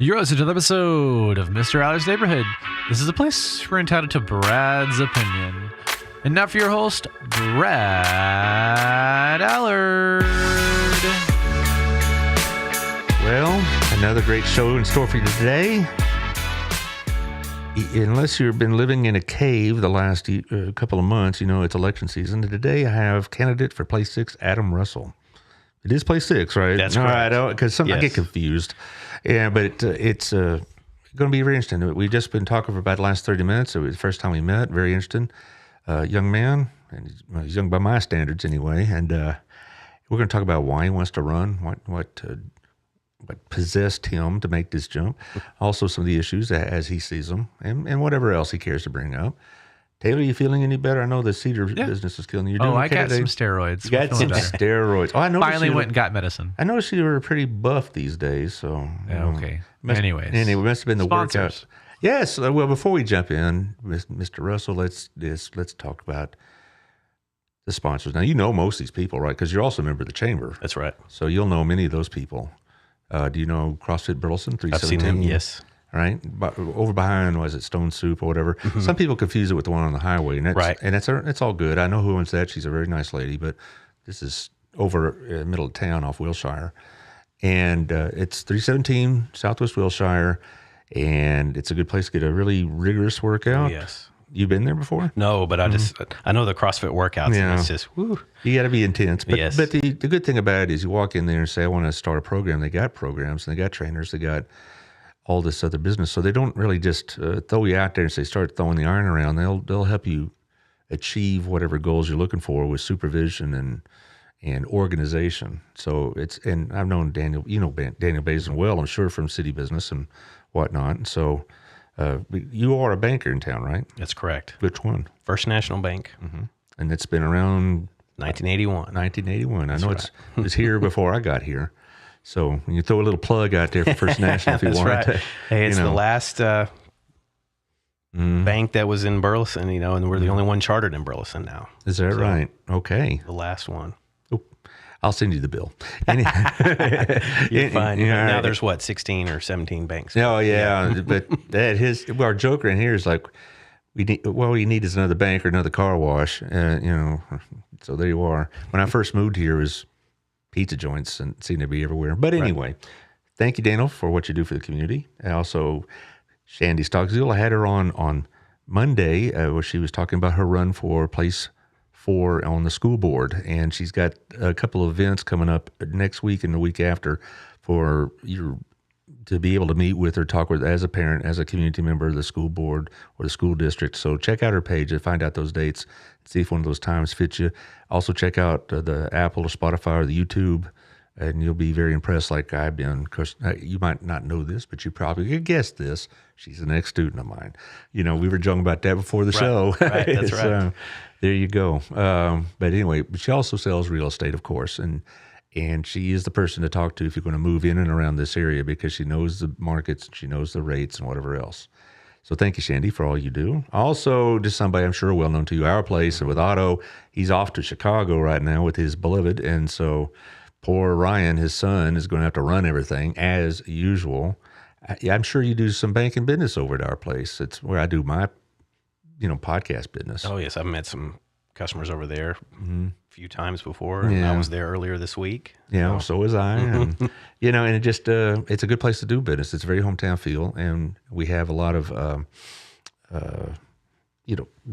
You're listening to another episode of Mr. Allard's Neighborhood. This is a place we're entitled to Brad's opinion. And now for your host, Brad Allard. Well, another great show in store for you today. Unless you've been living in a cave the last couple of months, you know it's election season. Today I have candidate for place 6, Adam Russell. It is place 6, right? That's correct. Because I get confused. Yeah, but it's going to be very interesting. We've just been talking for about the last 30 minutes. It was the first time we met. Very interesting. Young man, and he's young by my standards anyway. And we're going to talk about why he wants to run, what possessed him to make this jump. Also some of the issues as he sees them, and whatever else he cares to bring up. Taylor, you feeling any better? I know the cedar business is killing you. You're doing I okay got today? some steroids. You got some steroids. Oh, I noticed Finally went and got medicine. I noticed you were pretty buff these days. So Okay. Anyway, it must have been the sponsors. workout. Yes. Well, before we jump in, Mr. Russell, let's talk about the sponsors. Now, you know most of these people, right? Because you're also a member of the chamber. That's right. So you'll know many of those people. Do you know CrossFit Burleson 317? I've seen him, yes. Right? Over behind, was it Stone Soup or whatever? Mm-hmm. Some people confuse it with the one on the highway. And that's all good. I know who owns that. She's a very nice lady, but this is over middle of town off Wilshire. And it's 317 Southwest Wilshire, and it's a good place to get a really rigorous workout. Oh, yes. You been there before? No, but I know the CrossFit workouts, and it's just, whoo. You got to be intense. But, yes. But the good thing about it is you walk in there and say, I want to start a program. They got programs, and they got trainers, they got all this other business. So they don't really just throw you out there and say, start throwing the iron around. They'll help you achieve whatever goals you're looking for with supervision and organization. So and I've known Daniel, Daniel Bazin well, I'm sure, from city business and whatnot. So you are a banker in town, right? That's correct. Which one? First National Bank. Mm-hmm. And it's been around 1981. 1981. I know right. it was here before I got here. So you throw a little plug out there for First National if you want. Right. Hey, it's the last bank that was in Burleson, and we're the only one chartered in Burleson now. Is that right? Okay. The last one. Oh, I'll send you the bill. You're fine. Now right. there's 16 or 17 banks. Oh yeah, but our joker in here is like, what we need is another bank or another car wash. So there you are. When I first moved here, it was pizza joints and seem to be everywhere. But anyway, Thank you, Daniel, for what you do for the community. And also, Shandy Stockzill, I had her on Monday where she was talking about her run for place 4 on the school board. And she's got a couple of events coming up next week and the week after for you to be able to meet with or talk with as a parent, as a community member of the school board or the school district. So check out her page and find out those dates, see if one of those times fits you. Also check out the Apple or Spotify or the YouTube, and you'll be very impressed like I've been. Because you might not know this, but you probably could guess this. She's an ex-student of mine. We were joking about that before the show. Right, that's right. There you go. But anyway, she also sells real estate, of course, and she is the person to talk to if you're going to move in and around this area because she knows the markets, she knows the rates and whatever else. So thank you, Shandy, for all you do. Also, just somebody I'm sure well known to you, our place, and with Otto, he's off to Chicago right now with his beloved, and so poor Ryan, his son, is going to have to run everything as usual. I'm sure you do some banking business over at our place. It's where I do my, podcast business. Oh, yes. I've met some customers over there a few times before. And I was there earlier this week. Yeah, so was I. And, and it just, it's a good place to do business. It's a very hometown feel. And we have a lot of,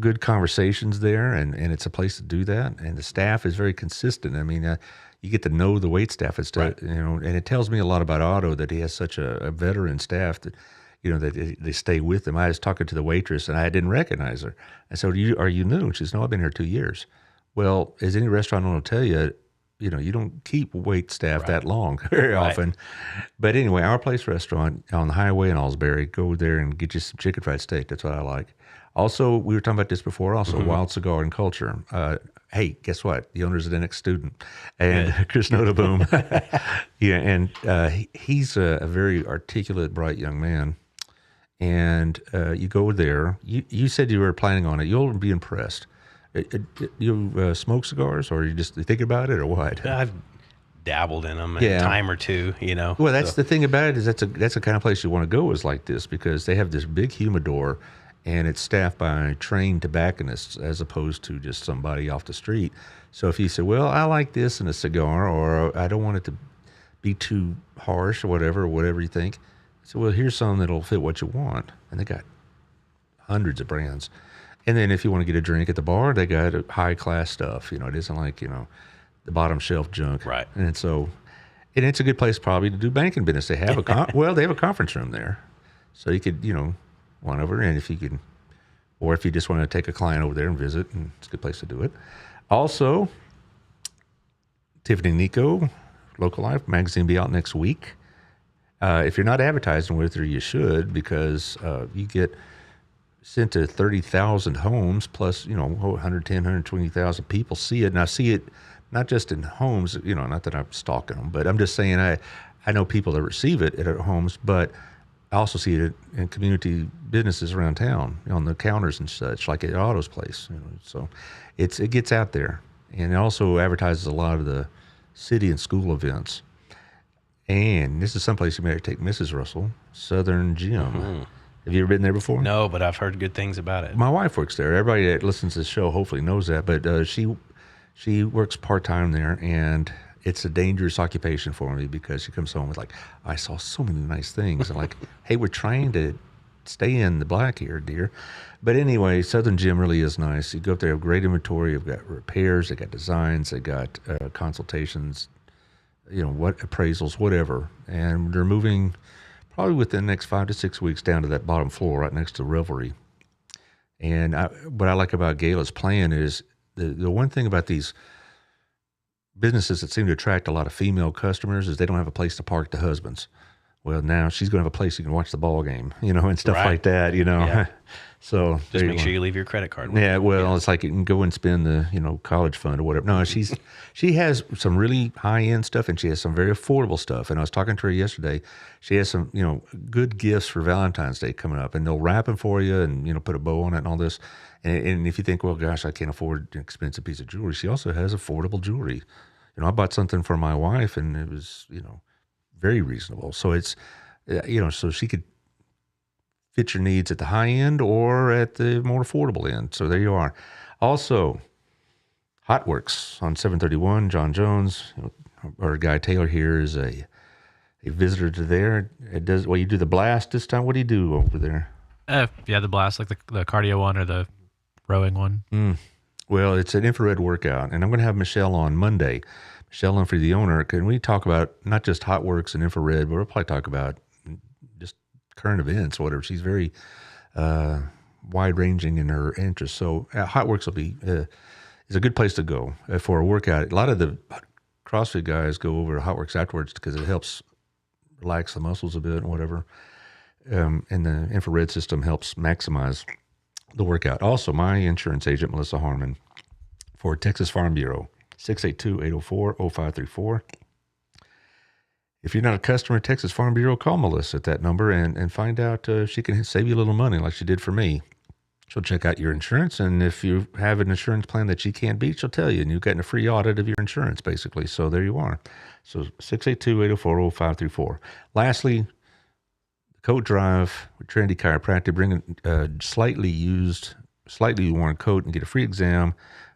good conversations there. And it's a place to do that. And the staff is very consistent. I mean, you get to know the wait staff. It's right. And it tells me a lot about Otto that he has such a veteran staff that, that they stay with him. I was talking to the waitress and I didn't recognize her. I said, are you new? And she says, no, I've been here 2 years. Well, as any restaurant will tell you, you don't keep wait staff that long very often. But anyway, Our Place Restaurant on the highway in Alsbury, go there and get you some chicken fried steak. That's what I like. Also, we were talking about this before, Wild Cigar and Culture. Hey, guess what? The owner's an ex-student. And Chris Notaboom. He's a very articulate, bright young man. And you go there. You said you were planning on it. You'll be impressed. You smoke cigars, or you just think about it, or what? I've dabbled in them Yeah. a time or two, you know. Well, that's the thing about it is that's the kind of place you want to go is like this because they have this big humidor, and it's staffed by trained tobacconists as opposed to just somebody off the street. So if you say, well, I like this in a cigar, or I don't want it to be too harsh or whatever you think. So, well, here's some that'll fit what you want. And they got hundreds of brands. And then if you want to get a drink at the bar, they got high class stuff. It isn't like, the bottom shelf junk. Right. And so, and it's a good place probably to do banking business. They have they have a conference room there. So you could, one over, and if you can, or if you just want to take a client over there and visit, and it's a good place to do it. Also, Tiffany Nico, Local Life magazine, be out next week. If you're not advertising with her, you should, because you get sent to 30,000 homes plus, 110, 120,000 people see it. And I see it not just in homes, not that I'm stalking them, but I'm just saying I know people that receive it at homes, but I also see it in community businesses around town, on the counters and such, like at Otto's place. So it gets out there, and it also advertises a lot of the city and school events. And this is someplace you may take Mrs. Russell, Southern Gym. Mm-hmm. Have you ever been there before? No, but I've heard good things about it. My wife works there. Everybody that listens to this show hopefully knows that, but she works part-time there, and it's a dangerous occupation for me because she comes home with like, I saw so many nice things. And like, hey, we're trying to stay in the black here, dear. But anyway, Southern Gym really is nice. You go up there, have great inventory. You've got repairs, they got designs, they got consultations, what appraisals, whatever. And they're moving probably within the next 5 to 6 weeks down to that bottom floor right next to Revelry. And what I like about Gayla's plan is the one thing about these businesses that seem to attract a lot of female customers is they don't have a place to park the husbands. Well, now she's going to have a place you can watch the ball game, and stuff like that, Yeah. So just make sure you leave your credit card. Yeah, well, it's like you can go and spend the, college fund or whatever. No, she has some really high-end stuff, and she has some very affordable stuff. And I was talking to her yesterday. She has some, good gifts for Valentine's Day coming up, and they'll wrap them for you and, put a bow on it and all this. And if you think, well, gosh, I can't afford an expensive piece of jewelry, she also has affordable jewelry. I bought something for my wife, and it was, very reasonable. So it's, so she could fit your needs at the high end or at the more affordable end. So there you are. Also, Hotworks on 731, John Jones, our guy Taylor here is a visitor to there. It does, you do the blast this time. What do you do over there? The blast, like the cardio one or the rowing one. Well, it's an infrared workout, and I'm going to have Michelle on Monday. Michelle Humphrey, the owner. Can we talk about not just Hotworks and infrared, but we'll probably talk about just current events, whatever. She's very wide-ranging in her interests. So Hotworks will be is a good place to go for a workout. A lot of the CrossFit guys go over to Hotworks afterwards because it helps relax the muscles a bit and whatever. And the infrared system helps maximize the workout. Also, my insurance agent, Melissa Harmon, for Texas Farm Bureau, 682-804-0534. If you're not a customer at Texas Farm Bureau, call Melissa at that number and find out if she can save you a little money like she did for me. She'll check out your insurance, and if you have an insurance plan that she can't beat, she'll tell you, and you've gotten a free audit of your insurance, basically. So there you are. So 682-804-0534. Lastly, the coat drive with Trinity Chiropractic, bring a slightly worn coat and get a free exam,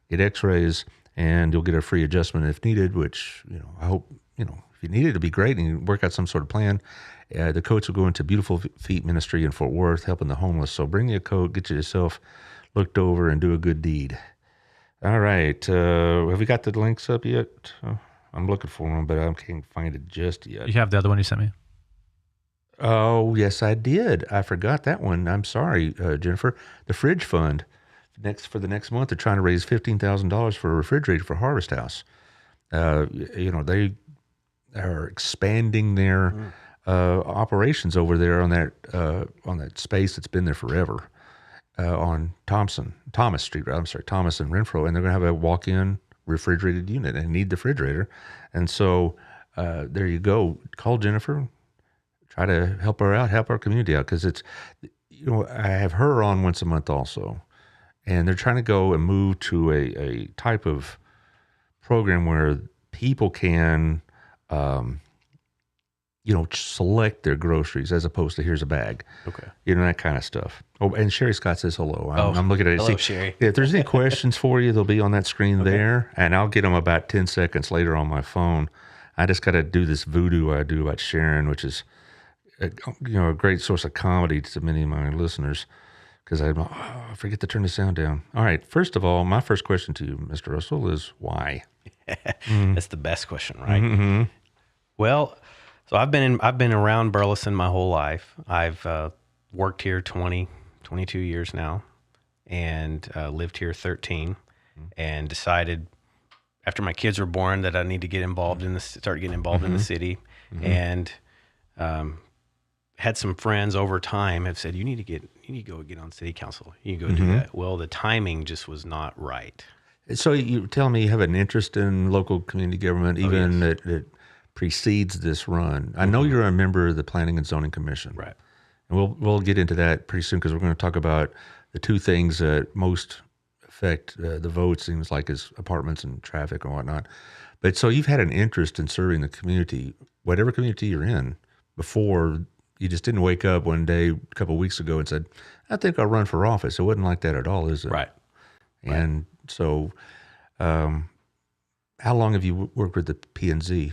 get x-rays, and you'll get a free adjustment if needed, which, I hope, if you need it, it'd be great, and you work out some sort of plan. The coats will go into Beautiful Feet Ministry in Fort Worth, helping the homeless. So bring you a coat, get yourself looked over, and do a good deed. All right. Have we got the links up yet? I'm looking for them, but I can't find it just yet. You have the other one you sent me? Oh, yes, I did. I forgot that one. I'm sorry, Jennifer. The Fridge Fund. For the next month, they're trying to raise $15,000 for a refrigerator for Harvest House. They are expanding their operations over there on that space that's been there forever on Thomas Street. Thomas and Renfro, and they're going to have a walk-in refrigerated unit and need the refrigerator. And so there you go. Call Jennifer. Try to help her out, help our community out, because it's, I have her on once a month also. And they're trying to go and move to a type of program where people can select their groceries as opposed to here's a bag. Okay. That kind of stuff. Oh, and Sherry Scott says hello. I'm looking at it. Hello, Sherry. If there's any questions for you, they'll be on that screen there, and I'll get them about 10 seconds later on my phone. I just got to do this voodoo I do about Sharon, which is a great source of comedy to many of my listeners, because I forget to turn the sound down. All right. First of all, my first question to you, Mr. Russell, is why? That's the best question, right? Mm-hmm. Well, so I've been around Burleson my whole life. I've worked here 22 years now, and lived here 13, and decided after my kids were born that I need to get involved start getting involved in the city, and had some friends over time have said, you need to go get on city council. You can go do that. Well, the timing just was not right. So you tell me you have an interest in local community government, even that precedes this run. I know you're a member of the Planning and Zoning Commission. Right. And we'll get into that pretty soon, because we're going to talk about the two things that most affect the vote, seems like, is apartments and traffic and whatnot. But so you've had an interest in serving the community, whatever community you're in, before. You just didn't wake up one day a couple of weeks ago and said, I think I'll run for office. It wasn't like that at all, is it? Right. And so how long have you worked with the P&Z?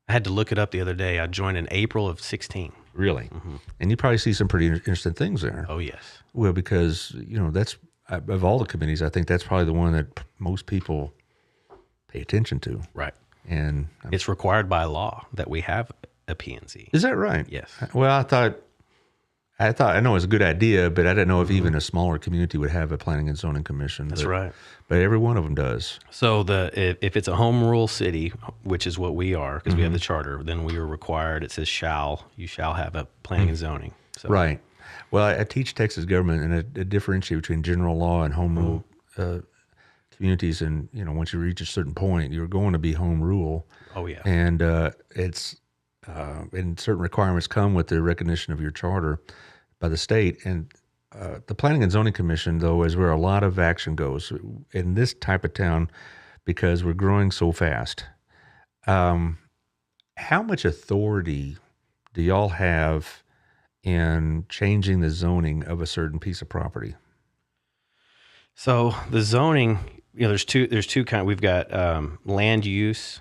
I had to look it up the other day. I joined in April of 16. Really? And you probably see some pretty interesting things there. Oh, yes. Well, because, that's, of all the committees, I think that's probably the one that most people pay attention to. Right. And it's required by law that we have a P&Z. Is that right? Yes. Well, I know it's a good idea, but I didn't know if even a smaller community would have a planning and zoning commission. That's right. But every one of them does. So if it's a home rule city, which is what we are, because we have the charter, then we are required. It says you shall have a planning and zoning. So. Right. Well, I teach Texas government, and I differentiate between general law and home rule communities. And once you reach a certain point, you're going to be home rule. Oh yeah. And and certain requirements come with the recognition of your charter by the state. And the Planning and Zoning Commission, though, is where a lot of action goes in this type of town, because we're growing so fast. How much authority do y'all have in changing the zoning of a certain piece of property? So the zoning, there's two kind. We've got land use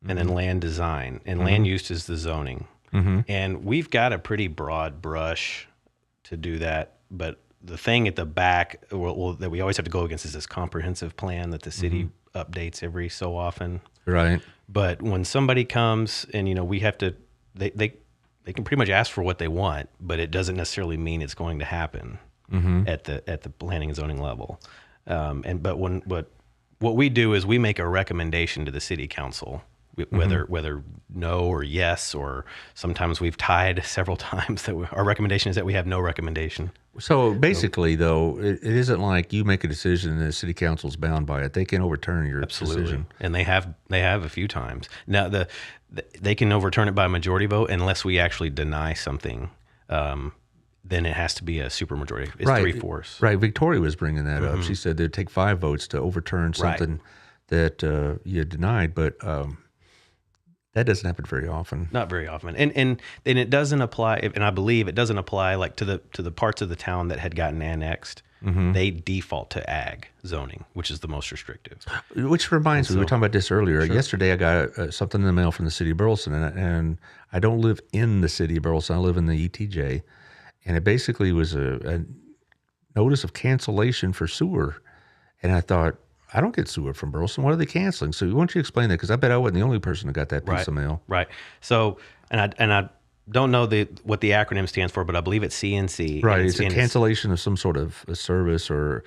and then land design, and land use is the zoning. And we've got a pretty broad brush to do that. But the thing at the back that we always have to go against is this comprehensive plan that the city updates every so often. Right. But when somebody comes and, we have to, they can pretty much ask for what they want, but it doesn't necessarily mean it's going to happen at the planning and zoning level. But what we do is we make a recommendation to the city council, whether no or yes, or sometimes we've tied several times that our recommendation is that we have no recommendation. So basically, though, it isn't like you make a decision and the city council's bound by it. They can overturn your decision. And they have a few times. Now they can overturn it by majority vote unless we actually deny something. Then it has to be a supermajority. It's 3/4. Right. Victoria was bringing that up. She said they'd take 5 votes to overturn something that you had denied, but that doesn't happen very often. Not very often. And it doesn't apply, and I believe it doesn't apply like to the parts of the town that had gotten annexed. They default to ag zoning, which is the most restrictive. Which reminds me, we were talking about this earlier. Sure. Yesterday I got something in the mail from the city of Burleson, and I don't live in the city of Burleson. I live in the ETJ. And it basically was a notice of cancellation for sewer. And I thought, I don't get sewer from Burleson. What are they canceling? So why don't you explain that? Because I bet I wasn't the only person who got that piece of mail. Right. So, and I don't know what the acronym stands for, but I believe it's CNC. Right. It's a cancellation of some sort of a service or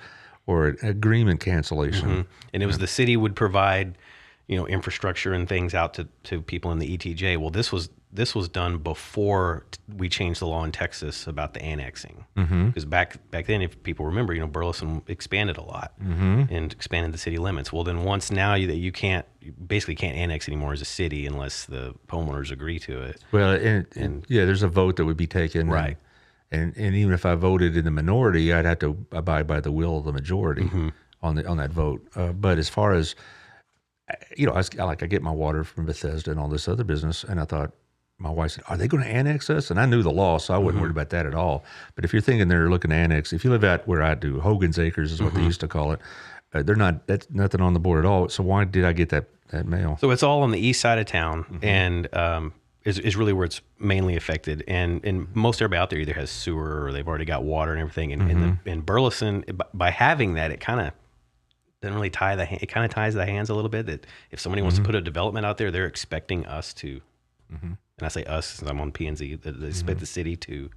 an agreement cancellation. And it was the city would provide, infrastructure and things out to people in the ETJ. Well, this was done before we changed the law in Texas about the annexing. Because back then, if people remember, Burleson expanded a lot and expanded the city limits. Well, then once now you basically can't annex anymore as a city unless the homeowners agree to it. Well, and there's a vote that would be taken. Right. And even if I voted in the minority, I'd have to abide by the will of the majority on that vote. But as far as I get my water from Bethesda and all this other business, and I thought, my wife said, "Are they going to annex us?" And I knew the law, so I wasn't worried about that at all. But if you're thinking they're looking to annex, if you live out where I do, Hogan's Acres is what they used to call it. They're not. That's nothing on the board at all. So why did I get that mail? So it's all on the east side of town, and is really where it's mainly affected. And most everybody out there either has sewer or they've already got water and everything. And in Burleson, by having that, it kind of doesn't really it kind of ties the hands a little bit. That if somebody wants to put a development out there, they're expecting us to. And I say us since I'm on P&Z, they expect the city to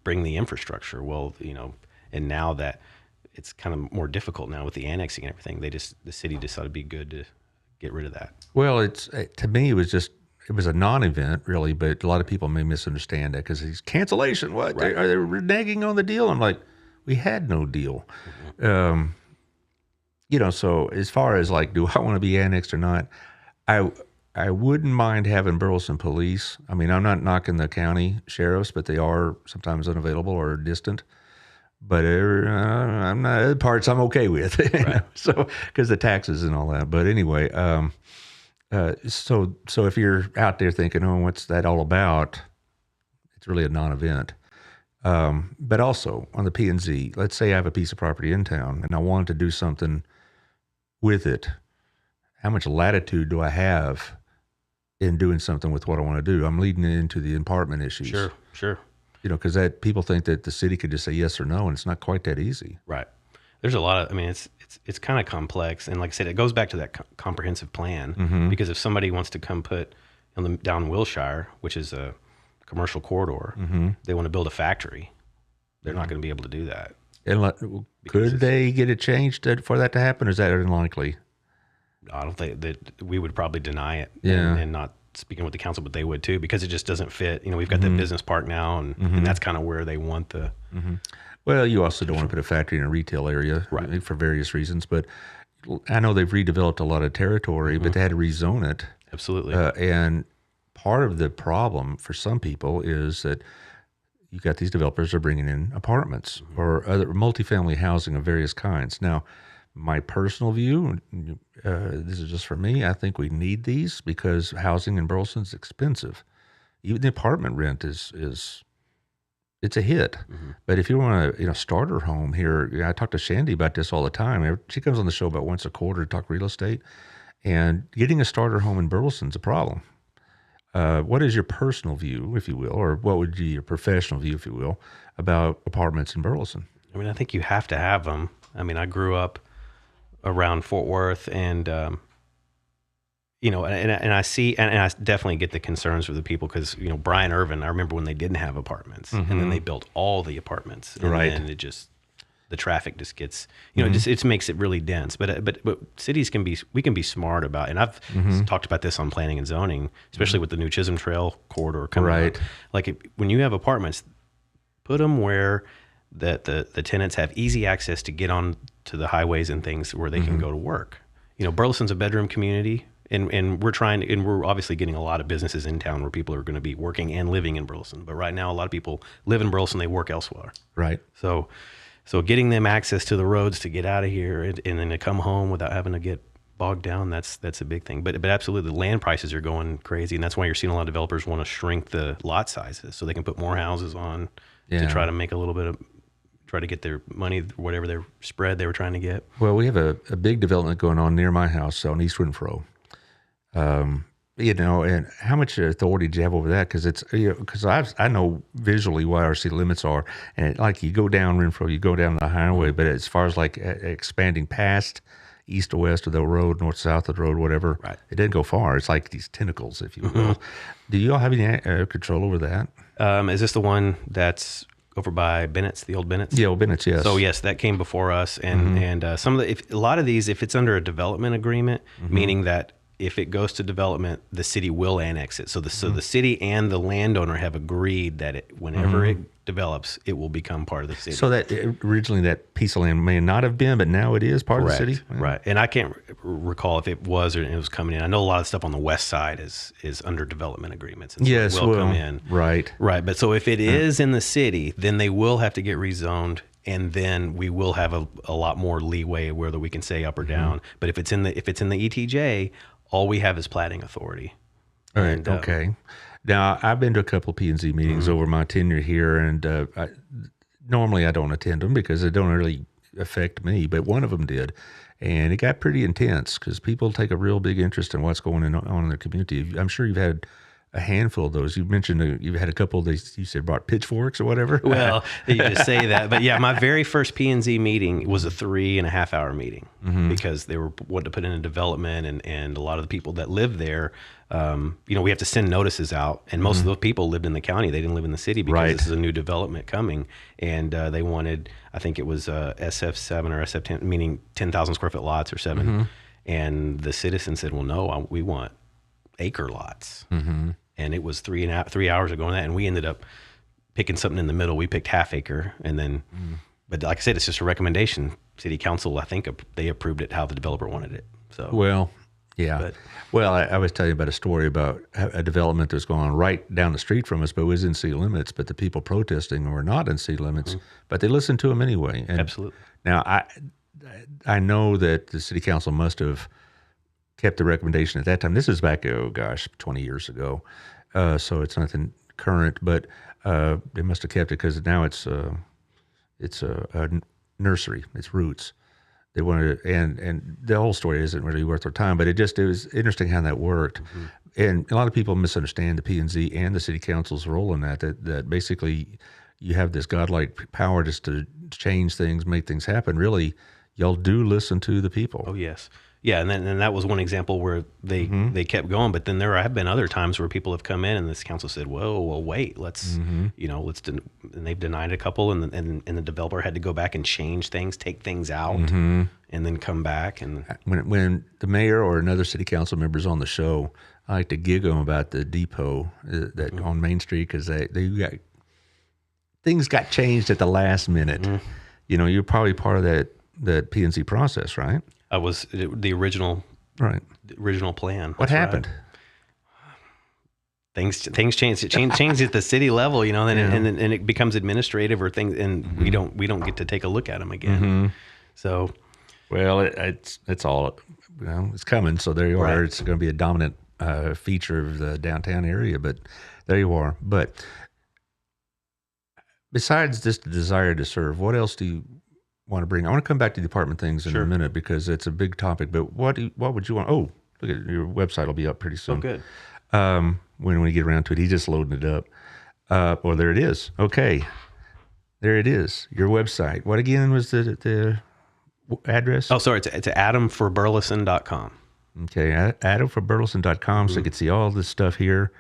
bring the infrastructure. Well, and now that it's kind of more difficult now with the annexing and everything, the city decided it'd be good to get rid of that. Well, to me, it was a non-event really, but a lot of people may misunderstand that because it's cancellation. What? Right. Are they reneging on the deal? I'm like, we had no deal. So as far as like, do I want to be annexed or not? I wouldn't mind having Burleson police. I mean, I'm not knocking the county sheriffs, but they are sometimes unavailable or distant. But I'm not other parts I'm okay with. Right. So because the taxes and all that. But anyway, so if you're out there thinking, oh, what's that all about? It's really a non-event. But also on the P&Z, let's say I have a piece of property in town and I want to do something with it. How much latitude do I have in doing something with what I want to do? I'm leading into the apartment issues. Sure. Because people think that the city could just say yes or no, and it's not quite that easy. Right. There's a lot of, it's kind of complex. And like I said, it goes back to that comprehensive plan, because if somebody wants to come put down Wilshire, which is a commercial corridor, they want to build a factory, they're not going to be able to do that. And could they get it changed for that to happen, or is that unlikely? I don't think that we would probably deny it and not speaking with the council, but they would too, because it just doesn't fit. We've got the business park now, and that's kind of where they want the. Well, you also don't want to put a factory in a retail area, right, for various reasons. But I know they've redeveloped a lot of territory, but they had to rezone it. Absolutely. And part of the problem for some people is that you've got these developers are bringing in apartments or other multifamily housing of various kinds. Now, my personal view, this is just for me, I think we need these because housing in Burleson is expensive. Even the apartment rent is it's a hit. But if you want a starter home here, I talk to Shandy about this all the time. She comes on the show about once a quarter to talk real estate, and getting a starter home in Burleson is a problem. What is your personal view, if you will, or what would be your professional view, if you will, about apartments in Burleson? I think you have to have them. I grew up around Fort Worth, and and I see, and I definitely get the concerns with the people because Brian Irvin, I remember when they didn't have apartments, and then they built all the apartments, and then it just the traffic just gets it makes it really dense. But cities can be smart about, and I've talked about this on planning and zoning, especially with the new Chisholm Trail corridor coming up. Like when you have apartments, put them where that the tenants have easy access to get on to the highways and things where they can go to work. Burleson's a bedroom community, and we're obviously getting a lot of businesses in town where people are going to be working and living in Burleson. But right now, a lot of people live in Burleson, they work elsewhere. Right. So getting them access to the roads to get out of here and then to come home without having to get bogged down, that's a big thing. But absolutely, land prices are going crazy, and that's why you're seeing a lot of developers want to shrink the lot sizes so they can put more houses on to try to make a little bit of. Try to get their money, whatever their spread they were trying to get. Well, we have a big development going on near my house on East Renfro. And how much authority do you have over that? Because it's because I know visually what our city limits are, and like you go down Renfro, you go down the highway, but as far as like expanding past east or west of the road, north south of the road, whatever, it doesn't go far. It's like these tentacles, if you will. Do you all have any control over that? Is this the one that's over by Bennett's, the old Bennett's? Yeah, old Bennett's, yes. So yes, that came before us, and some of a lot of these, if it's under a development agreement, meaning that if it goes to development, the city will annex it. So the city and the landowner have agreed that whenever it develops, it will become part of the city. So that originally that piece of land may not have been, but now it is part of the city? Right. And I can't recall if it was or it was coming in. I know a lot of stuff on the west side is under development agreements. And so it will come in. Right. Right. But so if it is in the city, then they will have to get rezoned and then we will have a lot more leeway whether we can say up or down. But if it's in the ETJ, all we have is platting authority. All right. And, Okay. Now, I've been to a couple of P&Z meetings over my tenure here, and normally I don't attend them because they don't really affect me, but one of them did. And it got pretty intense because people take a real big interest in what's going on in their community. I'm sure you've had a handful of those. You mentioned you've had a couple of these, you said brought pitchforks or whatever. Well, you just say that. But yeah, my very first P&Z meeting was a 3.5 hour meeting because they were wanting to put in a development, and a lot of the people that live there, we have to send notices out. And most of those people lived in the county. They didn't live in the city because this is a new development coming. And they wanted, I think it was SF7 or SF10, meaning 10,000 square foot lots or 7. And the citizen said, well, no, we want acre lots. And it was 3 hours of going that, and we ended up picking something in the middle. We picked half acre, and then, but like I said, it's just a recommendation. City council, I think they approved it how the developer wanted it. So well, yeah. Well, I was telling you about a story about a development that's going on right down the street from us, but was in city limits. But the people protesting were not in city limits, but they listened to them anyway. And absolutely. Now I know that the city council must have kept the recommendation at that time. This is back, 20 years ago. So it's nothing current, but they must have kept it because now it's a nursery. It's roots. They wanted to, and the whole story isn't really worth our time, but it was interesting how that worked. And a lot of people misunderstand the P&Z and the city council's role in that basically you have this godlike power just to change things, make things happen. Really, y'all do listen to the people. Oh, yes. Yeah, and that was one example where they kept going. But then there have been other times where people have come in and this council said, "Whoa, well, wait, let's and they've denied a couple, and the developer had to go back and change things, take things out, and then come back." And when the mayor or another city council member is on the show, I like to giggle about the depot that on Main Street because they got things got changed at the last minute. You're probably part of that P&Z process, right? I was the original plan. What happened? Things changed. It changed at the city level, and it becomes administrative or things, and we don't get to take a look at them again. So, well, it's all it's coming. So there you are. It's going to be a dominant feature of the downtown area. But there you are. But besides just the desire to serve, what else do you want to bring? I want to come back to the apartment things in a minute because it's a big topic. But what would you want? Oh, look at your website will be up pretty soon. Oh, good. When we get around to it, he's just loading it up. Well, there it is. Okay, there it is. Your website. What again was the address? Oh, sorry. It's adamforburleson.com. Okay, adamforburleson.com. So you can see all this stuff here.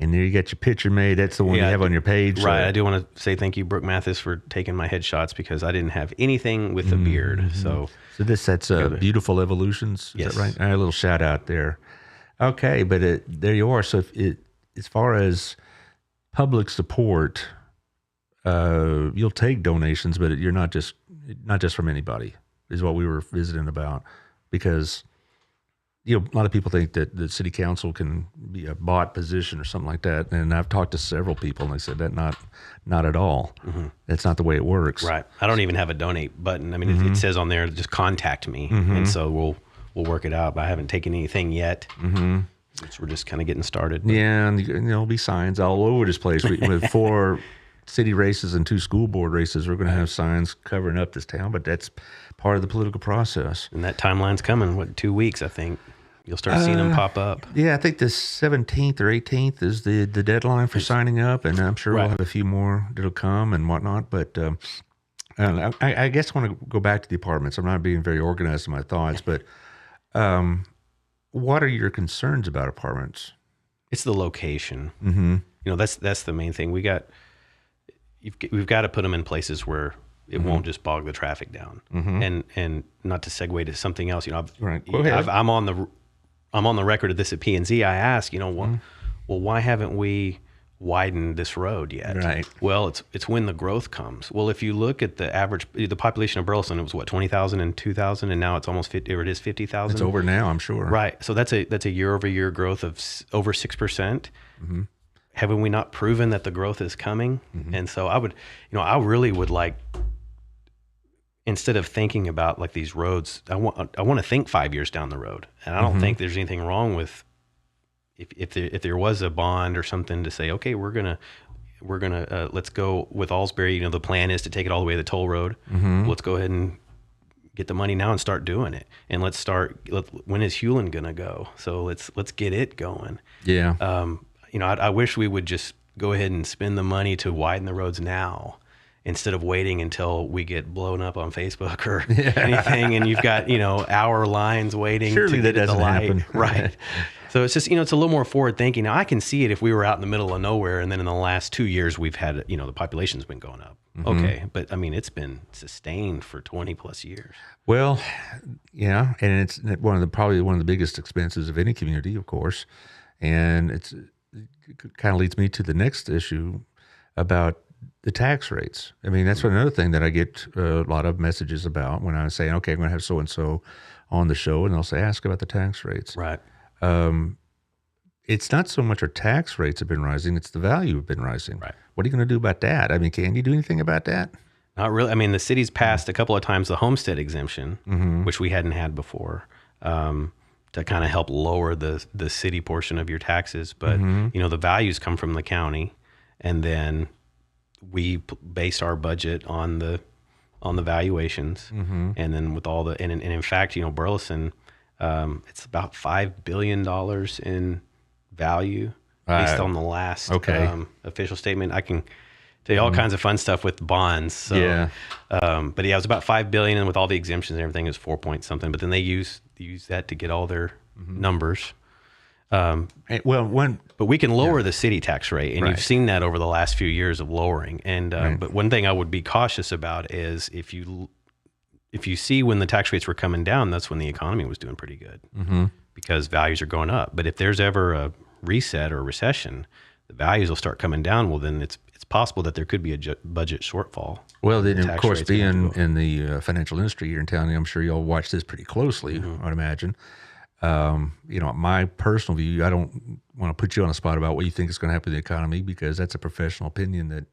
And there you got your picture made. That's the one you have on your page. Right. I do want to say thank you, Brooke Mathis, for taking my headshots because I didn't have anything with a beard. So that's Beautiful Evolutions. Is that right? A little shout out there. Okay, but there you are. So as far as public support, you'll take donations, but you're not just from anybody. Is what we were visiting about because. A lot of people think that the city council can be a bought position or something like that. And I've talked to several people and they said that not at all. That's not the way it works. Right. I don't even have a donate button. I mean, it says on there, just contact me. And so we'll work it out. But I haven't taken anything yet. So we're just kind of getting started. But. Yeah. And there'll be signs all over this place. With 4 city races and 2 school board races, we're going to have signs covering up this town, but that's part of the political process. And that timeline's coming, 2 weeks, I think. You'll start seeing them pop up. Yeah, I think the 17th or 18th is the deadline for signing up, and I'm sure we'll have a few more that'll come and whatnot. But I guess I want to go back to the apartments. I'm not being very organized in my thoughts, but what are your concerns about apartments? It's the location. That's the main thing. We've got to put them in places where it won't just bog the traffic down. And not to segue to something else, Go ahead. I'm on the record of this at P&Z. I ask, well, why haven't we widened this road yet? Right. Well, it's when the growth comes. Well, if you look at the population of Burleson, it was 20,000 in 2000, and now it's almost 50, or it is 50,000. It's over now, I'm sure. Right. So that's a year-over-year growth of over 6%. Haven't we not proven that the growth is coming? And so I really would like instead of thinking about like these roads, I want to think 5 years down the road. And I don't think there's anything wrong with if there was a bond or something to say, okay, we're gonna let's go with Allsbury. You know, the plan is to take it all the way to the toll road. Let's go ahead and get the money now and start doing it. And when is Hewlin gonna go? So let's get it going. Yeah. You know, I wish we would just go ahead and spend the money to widen the roads now, instead of waiting until we get blown up on Facebook or anything, and you've got, you know, hour lines waiting. Surely to that get doesn't the light. happen. Right. So it's just, you know, it's a little more forward thinking. Now I can see it if we were out in the middle of nowhere, and then in the last 2 years we've had, you know, the population's been going up. Okay, but I mean, it's been sustained for 20 plus years. Well, yeah, and it's probably one of the biggest expenses of any community, of course, and it kind of leads me to the next issue about the tax rates. I mean, that's another thing that I get a lot of messages about when I'm saying, okay, I'm going to have so and so on the show, and they'll say, ask about the tax rates. Right. It's not so much our tax rates have been rising; it's the value have been rising. Right. What are you going to do about that? I mean, can you do anything about that? Not really. I mean, the city's passed a couple of times the homestead exemption, which we hadn't had before, to kind of help lower the city portion of your taxes. But you know, the values come from the county, and then we base our budget on the valuations, and then with all the and in fact, you know, Burleson, it's about $5 billion in value based on the last official statement. I can tell you all kinds of fun stuff with bonds. So, Yeah. But yeah, it was about $5 billion, and with all the exemptions and everything, it was 4 point something. But then they use that to get all their numbers. But we can lower the city tax rate, and you've seen that over the last few years of lowering. And but one thing I would be cautious about is if you see when the tax rates were coming down, that's when the economy was doing pretty good because values are going up. But if there's ever a reset or a recession, the values will start coming down. Well, then it's possible that there could be a budget shortfall. Well, then of course, being in the financial industry here in town, I'm sure y'all watch this pretty closely. I would imagine. You know, my personal view, I don't want to put you on the spot about what you think is going to happen to the economy, because that's a professional opinion.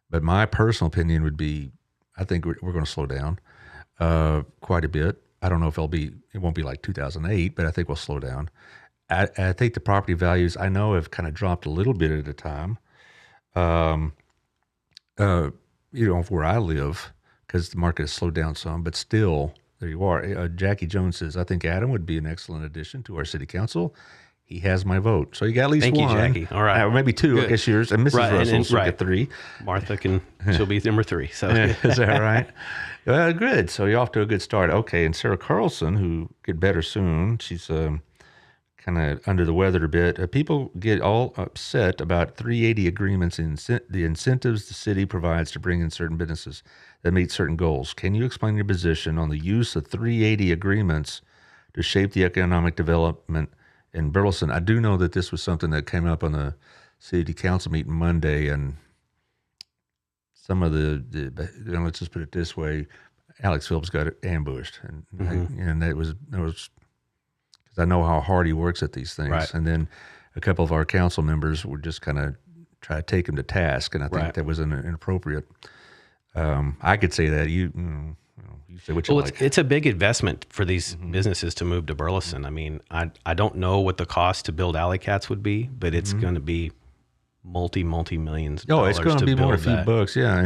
But my personal opinion would be, I think we're going to slow down quite a bit. I don't know if it won't be like 2008, but I think we'll slow down. I think the property values, I know, have kind of dropped a little bit at a time. You know, where I live, because the market has slowed down some, but still, there you are. Jackie Jones says, I think Adam would be an excellent addition to our city council. He has my vote. So you got at least Thank one. Thank you, Jackie. All right. Or maybe two, Good. I guess yours. And Mrs. Russell should get 3. Martha she'll be number 3. So Is that right? Well, good. So you're off to a good start. Okay. And Sarah Carlson, who get better soon, she's kind of under the weather a bit. People get all upset about 380 agreements and the incentives the city provides to bring in certain businesses that meet certain goals. Can you explain your position on the use of 380 agreements to shape the economic development in Burleson? I do know that this was something that came up on the city council meeting Monday, and some of let's just put it this way, Alex Phillips got ambushed, and that was because I know how hard he works at these things. Right. And then a couple of our council members would just kind of try to take him to task, and I think that was inappropriate. I could say that you say what you like. It's a big investment for these businesses to move to Burleson. I mean, I don't know what the cost to build Alley Cats would be, but it's going to be multi-millions. Oh, it's going to be more than a few bucks, yeah.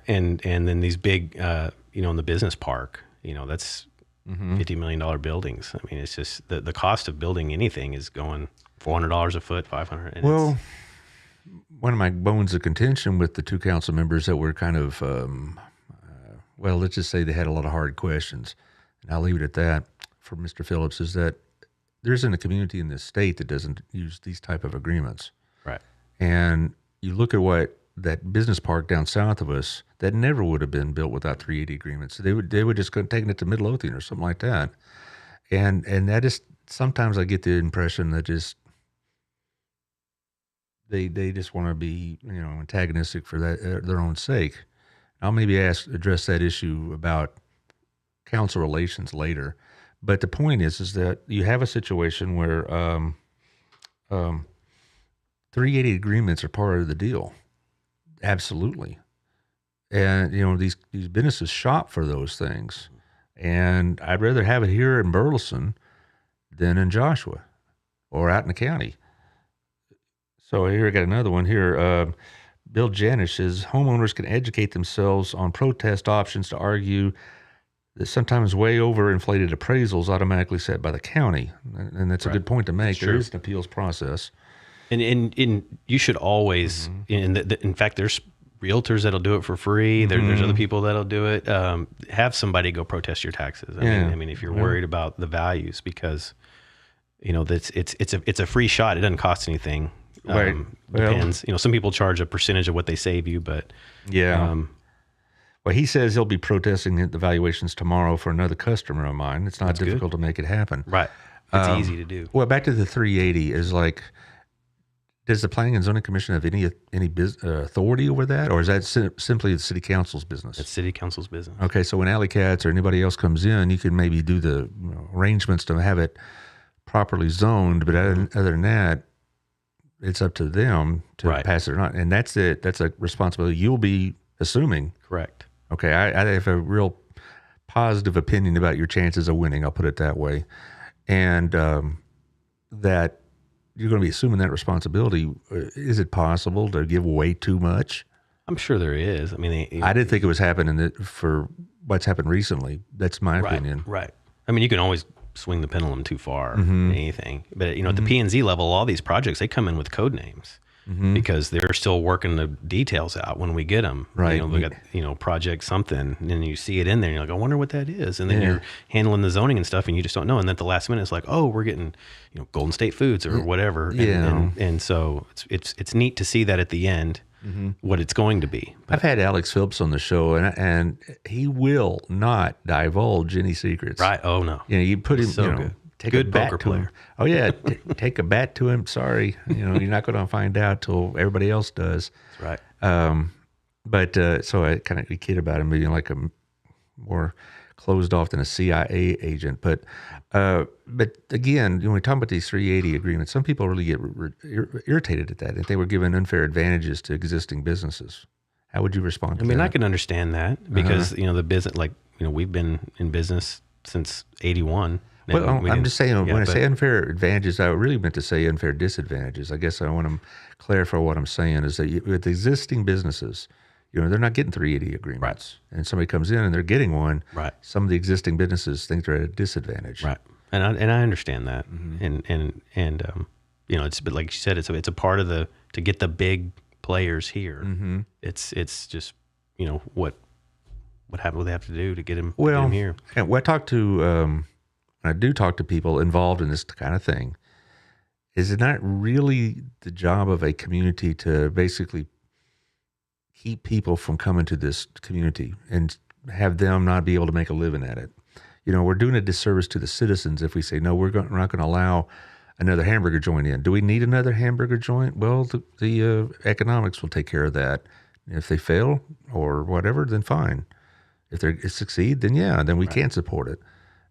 And then these big, in the business park, that's $50 million buildings. I mean, it's just the cost of building anything is going $400 a foot, $500. Well, one of my bones of contention with the two council members that were kind of, let's just say they had a lot of hard questions, and I'll leave it at that for Mr. Phillips, is that there isn't a community in this state that doesn't use these type of agreements. Right. And you look at what that business park down south of us, that never would have been built without 380 agreements. They would just go taking it to Midlothian or something like that. And that is, sometimes I get the impression that just they just want to be antagonistic for that their own sake. I'll maybe address that issue about council relations later. But the point is that you have a situation where 380 agreements are part of the deal. Absolutely. and these businesses shop for those things, and I'd rather have it here in Burleson than in Joshua or out in the county. So here I got another one here. Bill Janish says homeowners can educate themselves on protest options to argue that sometimes way overinflated appraisals automatically set by the county, and that's a good point to make. There is an appeals process, and you should always. In fact, there's realtors that'll do it for free. There's other people that'll do it. Have somebody go protest your taxes. I mean, if you're worried about the values, because that's it's a free shot. It doesn't cost anything. Right. Depends. Some people charge a percentage of what they save you, but well, he says he'll be protesting the valuations tomorrow for another customer of mine. It's not difficult to make it happen. Right. It's easy to do. Well, back to the 380 is like, does the Planning and Zoning Commission have any authority over that, or is that simply the City Council's business? It's City Council's business. Okay, so when Alley Cats or anybody else comes in, you can maybe do the arrangements to have it properly zoned, but other than that, it's up to them to pass it or not, and that's it. That's a responsibility you'll be assuming. Correct. Okay, I have a real positive opinion about your chances of winning. I'll put it that way, and that you're going to be assuming that responsibility. Is it possible to give away too much? I'm sure there is. I mean, I didn't think it was happening for what's happened recently. That's my opinion. Right. I mean, you can always swing the pendulum too far, anything. But, at the P&Z level, all these projects, they come in with code names because they're still working the details out when we get them. Right. We got, project something, and then you see it in there, and you're like, I wonder what that is. And then you're handling the zoning and stuff, and you just don't know. And then at the last minute, it's like, oh, we're getting, Golden State Foods or whatever. And so it's neat to see that at the end, what it's going to be. But I've had Alex Phillips on the show, and he will not divulge any secrets. Right. Oh, no. You put him, good. Take Good a bat poker to him. player. Oh yeah, take a bat to him. Sorry, you're not going to find out till everybody else does. That's right. But so I kind of kid about him being like a more closed off than a CIA agent. But again, when we talk about these 380 agreements, some people really get irritated at that if they were given unfair advantages to existing businesses. How would you respond to that? I can understand that because the business, we've been in business since '81. Well, I'm just saying, when I say unfair advantages, I really meant to say unfair disadvantages. I guess I want to clarify what I'm saying is that with existing businesses, they're not getting 380 agreements. Right. And somebody comes in and they're getting one. Right. Some of the existing businesses think they're at a disadvantage. Right. And I understand that. And it's, but like you said, it's a part of to get the big players here. It's just, what they have to do to get them here. And I talked to, I do talk to people involved in this kind of thing. Is it not really the job of a community to basically keep people from coming to this community and have them not be able to make a living at it? We're doing a disservice to the citizens if we say, no, we're not going to allow another hamburger joint in. Do we need another hamburger joint? Well, the economics will take care of that. If they fail or whatever, then fine. If they succeed, then we can't support it.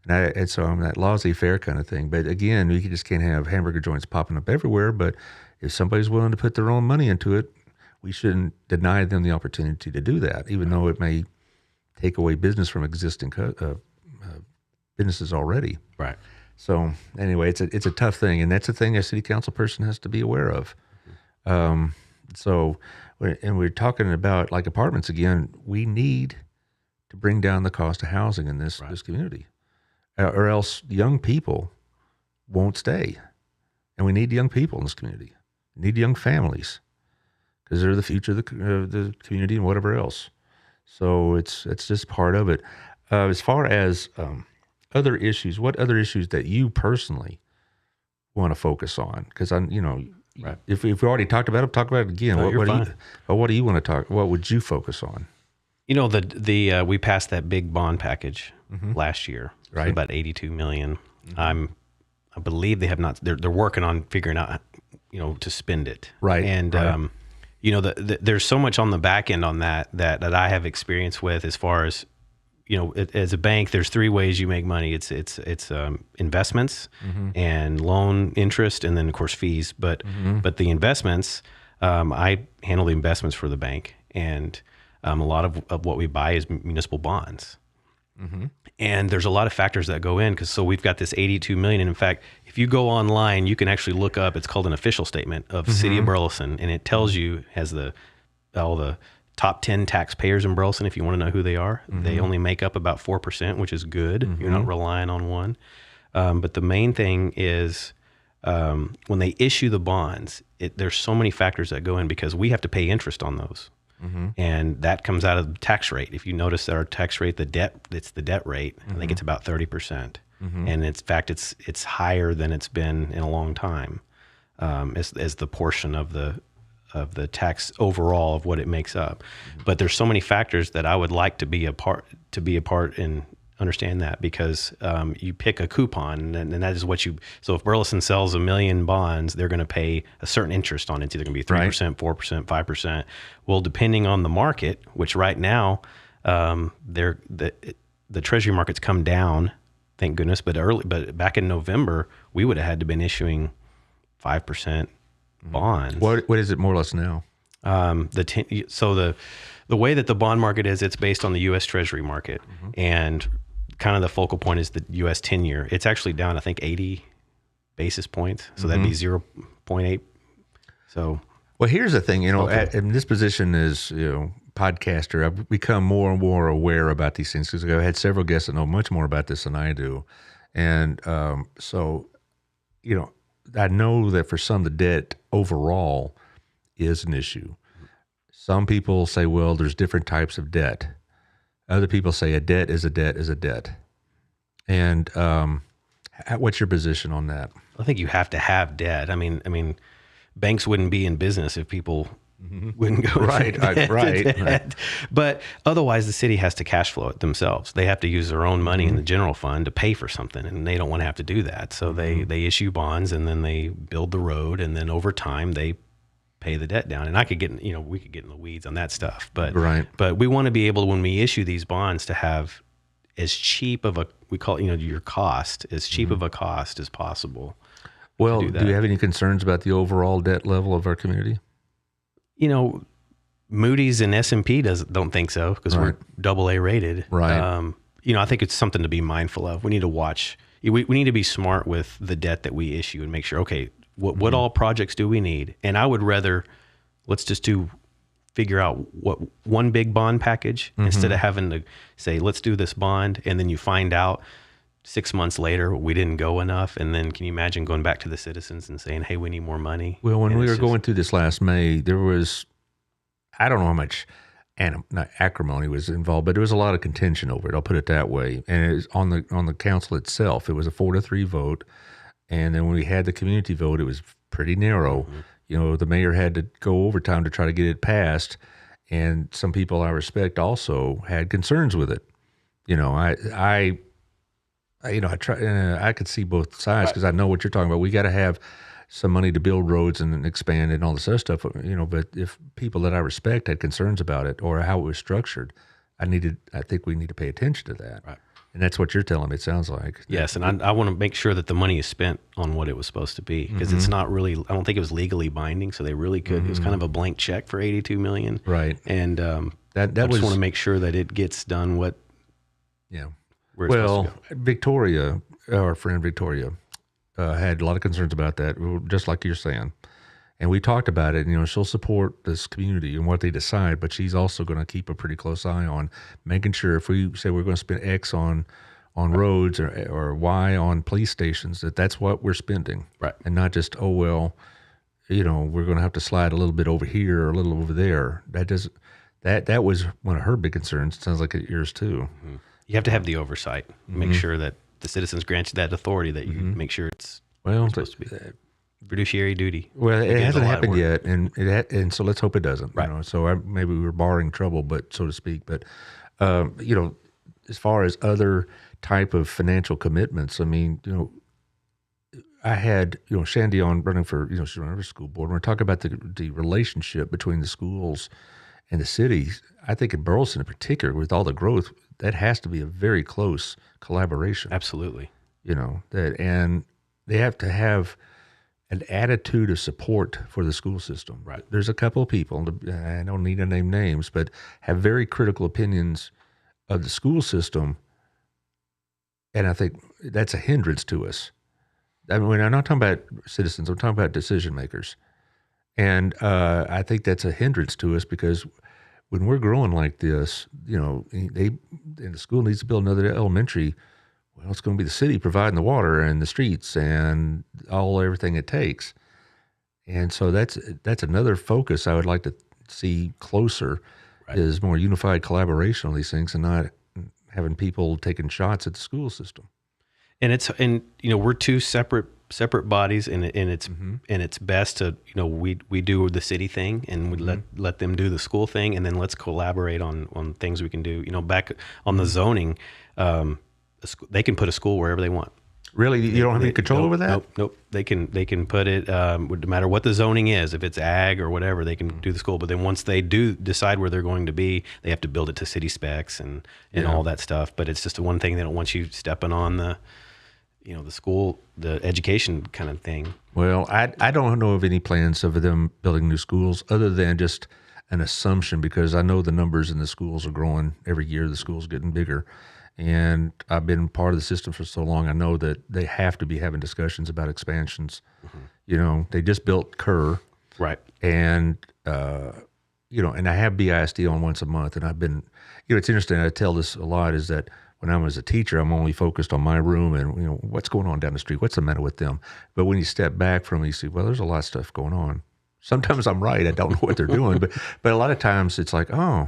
And so I'm that laissez-faire kind of thing. But again, we just can't have hamburger joints popping up everywhere. But if somebody's willing to put their own money into it, we shouldn't deny them the opportunity to do that, even though it may take away business from existing businesses already. Right. So anyway, it's a tough thing, and that's a thing a city council person has to be aware of. So, and we're talking about like apartments again. We need to bring down the cost of housing in this community. Or else young people won't stay. And we need young people in this community. We need young families because they're the future of the community and whatever else. So it's just part of it. As far as other issues, what other issues that you personally want to focus on? Because if we already talked about it, talk about it again. No, what do you want to talk? What would you focus on? We passed that big bond package last year. Right. About $82 million. I believe they have not. They're working on figuring out, to spend it. Right. And there's so much on the back end on that I have experience with as far as, as a bank. There's three ways you make money. It's investments and loan interest, and then of course fees. But the investments, I handle the investments for the bank, and A lot of what we buy is municipal bonds. And there's a lot of factors that go in because so we've got this 82 million. And in fact, if you go online, you can actually look up, it's called an official statement of City of Burleson. And it tells you, has all the top 10 taxpayers in Burleson, if you want to know who they are. They only make up about 4%, which is good. You're not relying on one. But the main thing is when they issue the bonds, there's so many factors that go in because we have to pay interest on those. And that comes out of the tax rate. If you notice that our tax rate, it's the debt rate. I think it's about 30%. And in fact, it's higher than it's been in a long time as the portion of the tax overall of what it makes up. But there's so many factors that I would like to be a part and understand that because you pick a coupon and that is what so if Burleson sells 1 million bonds, they're going to pay a certain interest on it. It's either going to be 3%, 4%, 5%. Well, depending on the market, which right now the treasury market's come down, thank goodness, but back in November, we would have had to been issuing 5% bonds. What is it more or less now? The way that the bond market is, it's based on the U.S. Treasury market, and kind of the focal point is the U.S. 10-year. It's actually down, I think, 80 basis points, so that'd be 0.8. So, well, here's the thing, in this position as podcaster, I've become more and more aware about these things because I've had several guests that know much more about this than I do, and so I know that for some the debt overall is an issue. Some people say, well, there's different types of debt. Other people say a debt is a debt is a debt. And what's your position on that? I think you have to have debt. I mean, banks wouldn't be in business if people wouldn't go right. But otherwise, the city has to cash flow it themselves. They have to use their own money in the general fund to pay for something, and they don't want to have to do that. So they issue bonds, and then they build the road, and then over time they pay the debt down. And we could get in the weeds on that stuff, but we want to be able, when we issue these bonds, to have as cheap of a, we call it, your cost, as cheap of a cost as possible. Well, do you have any concerns about the overall debt level of our community? Moody's and S&P don't think so because we're AA rated. Right. I think it's something to be mindful of. We need to watch. We need to be smart with the debt that we issue and make sure, okay, what all projects do we need? And I would rather, let's just figure out what one big bond package instead of having to say, let's do this bond. And then you find out 6 months later, we didn't go enough. And then can you imagine going back to the citizens and saying, hey, we need more money? Well, when we were going through this last May, there was, I don't know how much not acrimony was involved, but there was a lot of contention over it. I'll put it that way. And it was on the council itself. It was a 4-3 vote. And then when we had the community vote, it was pretty narrow. The mayor had to go overtime to try to get it passed. And some people I respect also had concerns with it. I could see both sides because I know what you're talking about. We got to have some money to build roads and expand and all this other stuff, but if people that I respect had concerns about it or how it was structured, I think we need to pay attention to that. Right. And that's what you're telling me, it sounds like. Yes, and I want to make sure that the money is spent on what it was supposed to be because it's not really, I don't think it was legally binding, so they really could, it was kind of a blank check for $82 million. Right. And I just want to make sure that it gets done where it's supposed to go. Victoria, our friend Victoria, had a lot of concerns about that, just like you're saying. And we talked about it. She'll support this community and what they decide, but she's also going to keep a pretty close eye on making sure if we say we're going to spend X on roads or Y on police stations, that's what we're spending. Right. And not just, we're going to have to slide a little bit over here or a little over there. That was one of her big concerns. It sounds like yours too. Mm-hmm. You have to have the oversight, make sure that the citizens grant you that authority, that you make sure it's supposed to be. Fiduciary duty. Well, it hasn't happened yet, and so let's hope it doesn't. Right. So maybe we were barring trouble, but so to speak. But as far as other type of financial commitments, I had Shandy on running for she's running for school board. When we're talking about the relationship between the schools and the cities, I think in Burleson in particular, with all the growth, that has to be a very close collaboration. Absolutely. And they have to have an attitude of support for the school system. Right. There's a couple of people, I don't need to name names, but have very critical opinions of the school system. And I think that's a hindrance to us. I mean, I'm not talking about citizens, I'm talking about decision makers. And I think that's a hindrance to us because when we're growing like this, and the school needs to build another elementary. Well, it's going to be the city providing the water and the streets and everything it takes. And so that's another focus I would like to see closer, Right. is more unified collaboration on these things and not having people taking shots at the school system. And we're two separate bodies, and it's best to we do the city thing and we let them do the school thing, and then let's collaborate on things we can do. Back on the zoning, they can put a school wherever they want. Really, you don't have any control over that? Nope. They can put it. No matter what the zoning is, if it's ag or whatever, they can do the school. But then once they do decide where they're going to be, they have to build it to city specs and all that stuff. But it's just the one thing they don't want you stepping on the school, the education kind of thing. Well, I don't know of any plans of them building new schools other than just an assumption, because I know the numbers in the schools are growing every year. The schools getting bigger. And I've been part of the system for so long, I know that they have to be having discussions about expansions. They just built Kerr. Right. And, and I have BISD on once a month. And I've been, it's interesting, I tell this a lot, is that when I was a teacher, I'm only focused on my room and, what's going on down the street, what's the matter with them. But when you step back from it, you see, well, there's a lot of stuff going on. Sometimes I'm right. I don't know what they're doing, but a lot of times it's like, I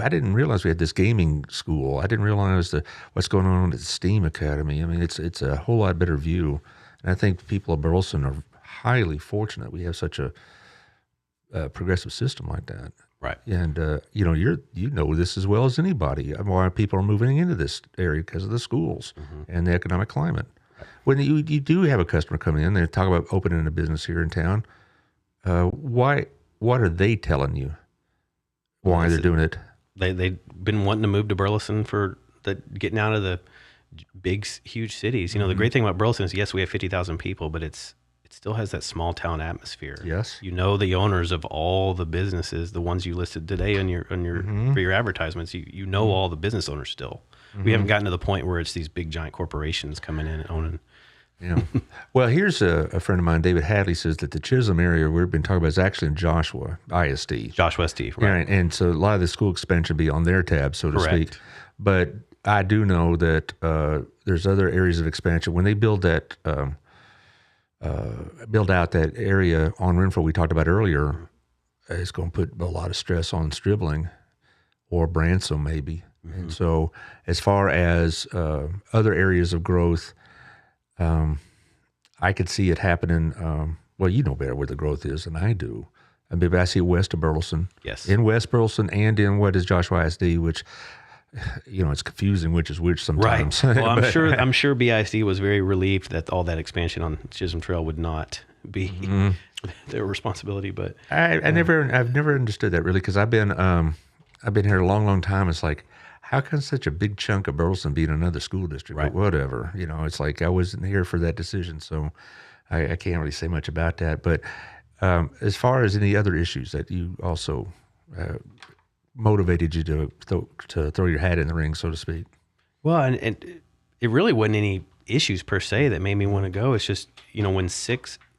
didn't realize we had this gaming school. I didn't realize what's going on at the STEAM Academy. I mean, it's a whole lot better view, and I think people of Burleson are highly fortunate we have such a progressive system like that. Right. And you know this as well as anybody. Why people are moving into this area because of the schools and the economic climate. Right. When you do have a customer coming in, they talk about opening a business here in town. What are they telling you? Why they're doing it? They've been wanting to move to Burleson for getting out of the big, huge cities. The great thing about Burleson is, yes, we have 50,000 people, but it still has that small town atmosphere. Yes. The owners of all the businesses, the ones you listed today on your for your advertisements. You know all the business owners still. We haven't gotten to the point where it's these big giant corporations coming in and owning. Yeah. Well, here's a friend of mine, David Hadley, says that the Chisholm area we've been talking about is actually in Joshua ISD. Joshua ISD, right. Yeah, and so a lot of the school expansion will be on their tab, so to speak. But I do know that there's other areas of expansion. When they build that, build out that area on Renfro we talked about earlier, it's going to put a lot of stress on Stribling or Branson maybe. And so as far as other areas of growth, I could see it happening. Well, you know better where the growth is than I do. I mean, I see it west of Burleson. Yes. In West Burleson and in what is Joshua ISD, which, it's confusing which is which sometimes. Right. Well, I'm sure BISD was very relieved that all that expansion on Chisholm Trail would not be their responsibility. But I've never understood that really, because I've been here a long, long time. It's like, how can such a big chunk of Burleson be in another school district? Right. But whatever, it's like I wasn't here for that decision, so I can't really say much about that. But as far as any other issues that you also motivated you to throw your hat in the ring, so to speak. Well, and it really wasn't any issues per se that made me want to go. It's just when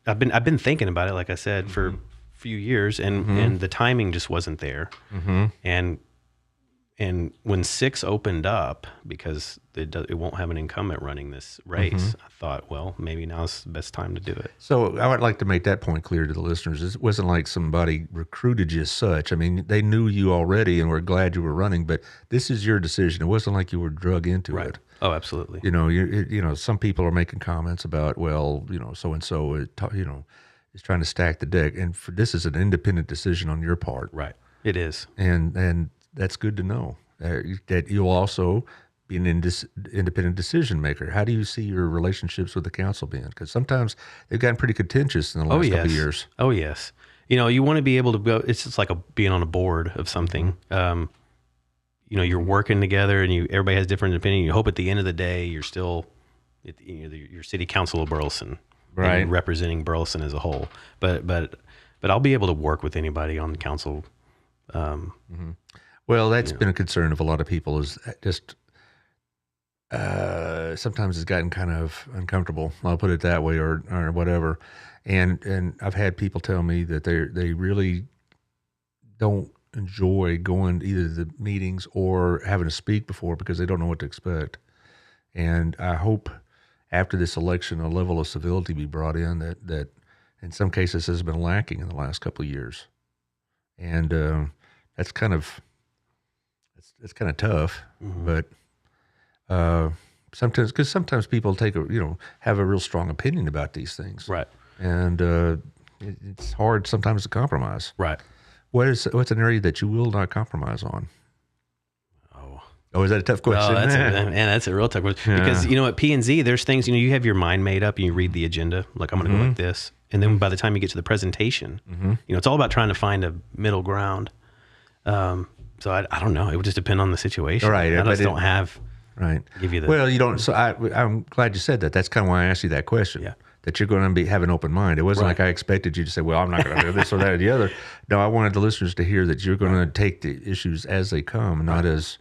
I've been thinking about it, like I said, for a few years, and the timing just wasn't there, and when 6 opened up, because it won't have an incumbent running this race, I thought, well, maybe now's the best time to do it. So I would like to make that point clear to the listeners. It wasn't like somebody recruited you as such. I mean, they knew you already and were glad you were running, but this is your decision. It wasn't like you were drug into it. Oh, absolutely. Some people are making comments about, well, so-and-so, is trying to stack the deck. And this is an independent decision on your part. Right. It is. And that's good to know, that you'll also be an independent decision maker. How do you see your relationships with the council being? Because sometimes they've gotten pretty contentious in the last couple of years. Oh, yes. You want to be able to go, it's just like being on a board of something. You're working together and everybody has different opinion. You hope at the end of the day, you're still, your city council of Burleson. Right. and representing Burleson as a whole. But I'll be able to work with anybody on the council. Well, that's been a concern of a lot of people, is just sometimes it's gotten kind of uncomfortable. I'll put it that way, or whatever. And I've had people tell me that they really don't enjoy going to either the meetings or having to speak before, because they don't know what to expect. And I hope after this election, a level of civility be brought in that in some cases has been lacking in the last couple of years. And that's kind of tough, but sometimes people have a real strong opinion about these things, Right. And it's hard sometimes to compromise. Right. What's an area that you will not compromise on? Oh, is that a tough question? That's a real tough question. Because, at P&Z, there's things, you have your mind made up and you read the agenda. Like, I'm going to go like this. And then by the time you get to the presentation, it's all about trying to find a middle ground. So I don't know. It would just depend on the situation. Right. I just don't have. Right. Give you the. Well, you don't. So I'm glad you said that. That's kind of why I asked you that question. Yeah. That you're going to have an open mind. It wasn't like I expected you to say, well, I'm not going to do this or that or the other. No, I wanted the listeners to hear that you're going to take the issues as they come, not as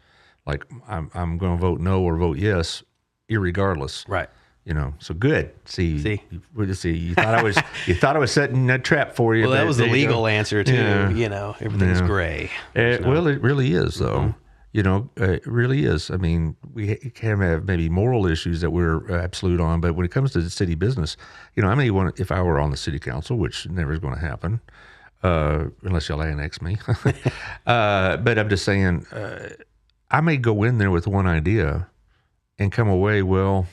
like I'm going to vote no or vote yes, irregardless. Right. So good. See, you thought I was setting a trap for you. Well, that was the legal answer too. Everything's gray. Well, it really is, though. It really is. I mean, we can have maybe moral issues that we're absolute on, but when it comes to the city business, I may want, if I were on the city council, which never is going to happen, unless y'all annex me. But I'm just saying, I may go in there with one idea and come away, well,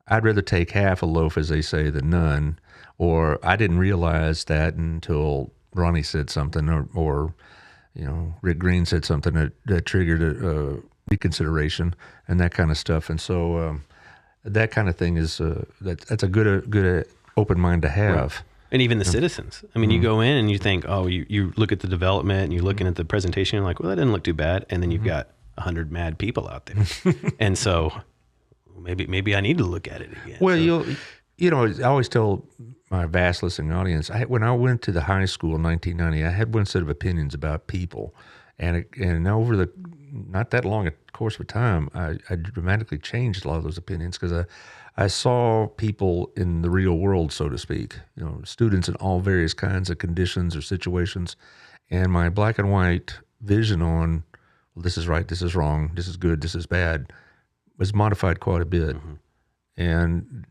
I'd rather take half a loaf, as they say, than none, or I didn't realize that until Ronnie said something, or Rick Green said something that triggered a reconsideration and that kind of stuff. And so that kind of thing is that's a good open mind to have. Right. And even the citizens. I mean, you go in and you think, you look at the development and you're looking at the presentation, you're like, well, that didn't look too bad. And then you've got 100 mad people out there. And so maybe I need to look at it again. Well, I always tell my vast listening audience, when I went to the high school in 1990, I had one set of opinions about people. And over the not that long a course of time, I dramatically changed a lot of those opinions, because I saw people in the real world, so to speak, students in all various kinds of conditions or situations. And my black and white vision on, well, this is right, this is wrong, this is good, this is bad, was modified quite a bit. And,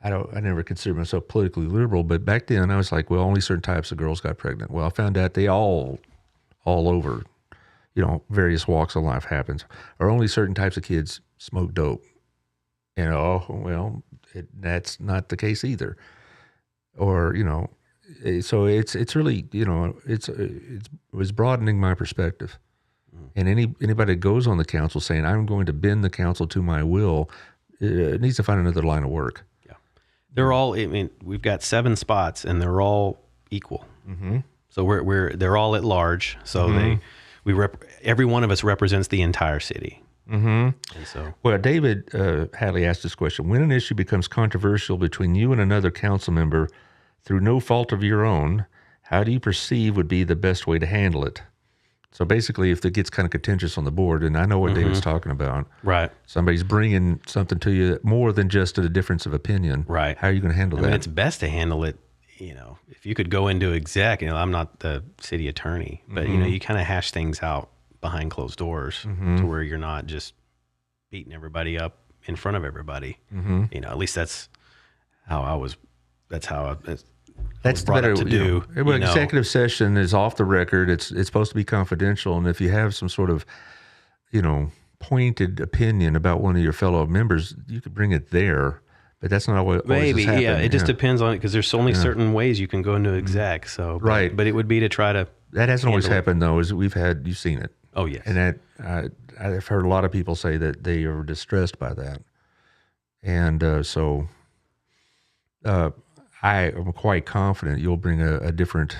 I never considered myself politically liberal, but back then I was like, well, only certain types of girls got pregnant. Well, I found out they all over, various walks of life happens, or only certain types of kids smoke dope. That's not the case either. Or, so it's really, it was broadening my perspective. And anybody that goes on the council saying, I'm going to bend the council to my will, needs to find another line of work. Yeah. They're all, we've got 7 spots and they're all equal. So they're all at large. So every one of us represents the entire city. And so, well, David Hadley asked this question: when an issue becomes controversial between you and another council member through no fault of your own, how do you perceive would be the best way to handle it? So basically, if it gets kind of contentious on the board, and I know what David's talking about, right? Somebody's bringing something to you more than just a difference of opinion, right? How are you going to handle that? It's best to handle it. If you could go into exec, I'm not the city attorney, but you kind of hash things out behind closed doors to where you're not just beating everybody up in front of everybody. At least that's how I was. That's how that's the better to do. Executive session is off the record. It's supposed to be confidential, and if you have some sort of pointed opinion about one of your fellow members, you could bring it there. But that's not always maybe. Happened. Yeah, it just depends on it, because there's only certain ways you can go into exec. So right, but it would be to try to. That hasn't always happened though. You've seen it. Oh yes, and that I've heard a lot of people say that they are distressed by that, and so I am quite confident you'll bring a different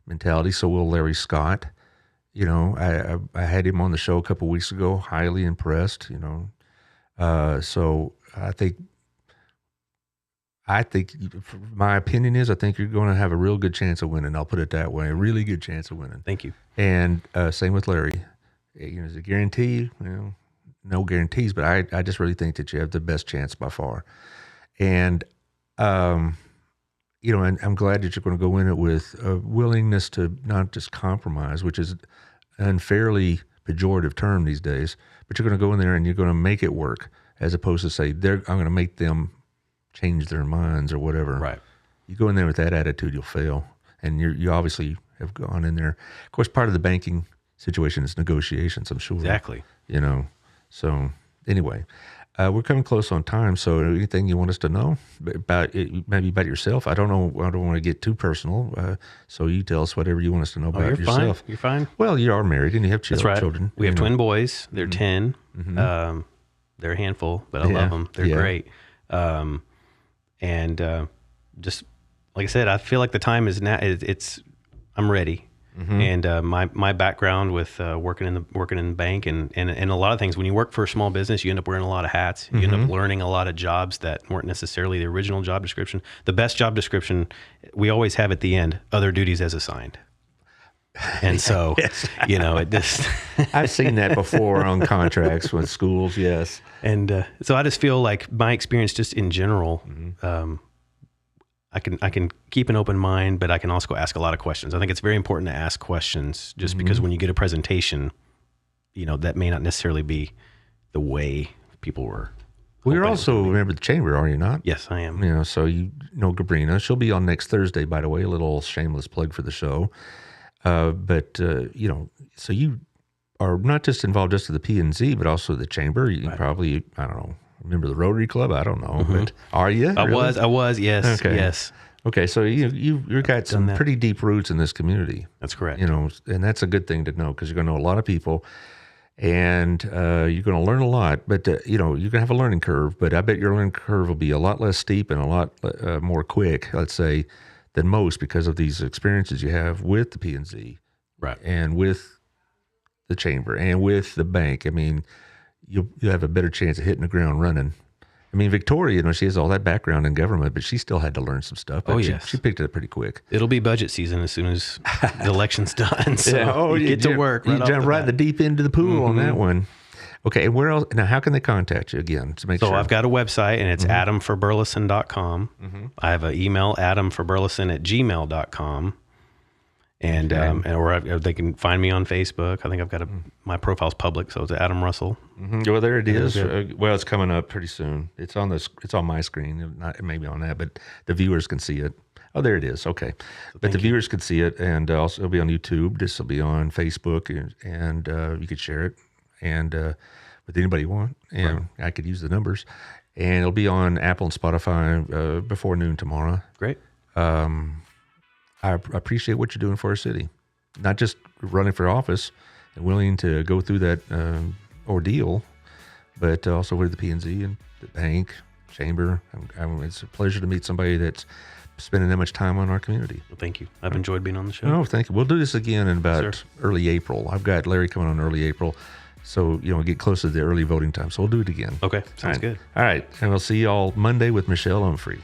mentality. So will Larry Scott. I had him on the show a couple of weeks ago. Highly impressed. So I think I think, my opinion is, I think you're going to have a real good chance of winning. I'll put it that way. A really good chance of winning. Thank you. And same with Larry. Is it a guarantee? Well, no guarantees, but I just really think that you have the best chance by far. And, and I'm glad that you're going to go in it with a willingness to not just compromise, which is an unfairly pejorative term these days, but you're going to go in there and you're going to make it work, as opposed to say, I'm going to make them change their minds or whatever. Right. You go in there with that attitude, you'll fail. And you obviously have gone in there. Of course, part of the banking situation is negotiations, I'm sure. Exactly. So anyway, we're coming close on time. So anything you want us to know about it, maybe about yourself? I don't know. I don't want to get too personal. So you tell us whatever you want us to know about yourself. Fine. You're fine. Well, you are married and you have That's right. children. We have twin boys. They're 10. Mm-hmm. They're a handful, but I love them. They're great. Just like I said, I feel like the time is now. I'm ready. Mm-hmm. And my background with working in the bank and a lot of things. When you work for a small business, you end up wearing a lot of hats. You end up learning a lot of jobs that weren't necessarily the original job description. The best job description we always have at the end: other duties as assigned. And so, it just. I've seen that before on contracts with schools. Yes. And so I just feel like my experience, just in general, I can keep an open mind, but I can also ask a lot of questions. I think it's very important to ask questions, just because when you get a presentation, that may not necessarily be the way people were. Well, you're also a member of the chamber, are you not? Yes, I am. So Gabrina. She'll be on next Thursday, by the way. A little shameless plug for the show. So you are not just involved just with the P&Z, but also the chamber. You probably, I don't know, remember the Rotary Club? I don't know, but are you? I was, yes. Okay. Yes. Okay, so you've got some pretty deep roots in this community. That's correct. And that's a good thing to know, because you're going to know a lot of people, and you're going to learn a lot. But you're going to have a learning curve. But I bet your learning curve will be a lot less steep and a lot more quick, let's say, than most, because of these experiences you have with the P&Z, right, and with the chamber and with the bank. I mean, you'll have a better chance of hitting the ground running. I mean, Victoria, she has all that background in government, but she still had to learn some stuff. But she picked it up pretty quick. It'll be budget season as soon as the election's done. So you get to work. You jump right in the deep end of the pool on that one. Okay, and where else? Now, how can they contact you again to make sure? So I've got a website, and it's adamforburleson.com. I have an email, adamforburleson@gmail.com. And or they can find me on Facebook. I think I've got my profile's public, so it's Adam Russell. Well, there it is. Well, it's coming up pretty soon. It's on my screen. Not maybe on that, but the viewers can see it. Oh, there it is. Okay, but the viewers can see it, and also it'll be on YouTube. This will be on Facebook, and you could share it and with anybody you want. And I could use the numbers, and it'll be on Apple and Spotify before noon tomorrow. Great. I appreciate what you're doing for our city, not just running for office and willing to go through that ordeal, but also with the P&Z and the bank, chamber. It's a pleasure to meet somebody that's spending that much time on our community. Well, thank you. I've enjoyed being on the show. Oh, thank you. We'll do this again in about early April. I've got Larry coming on early April, so get closer to the early voting time. So we'll do it again. Okay, sounds good. All right, and we'll see you all Monday with Michelle Humphrey.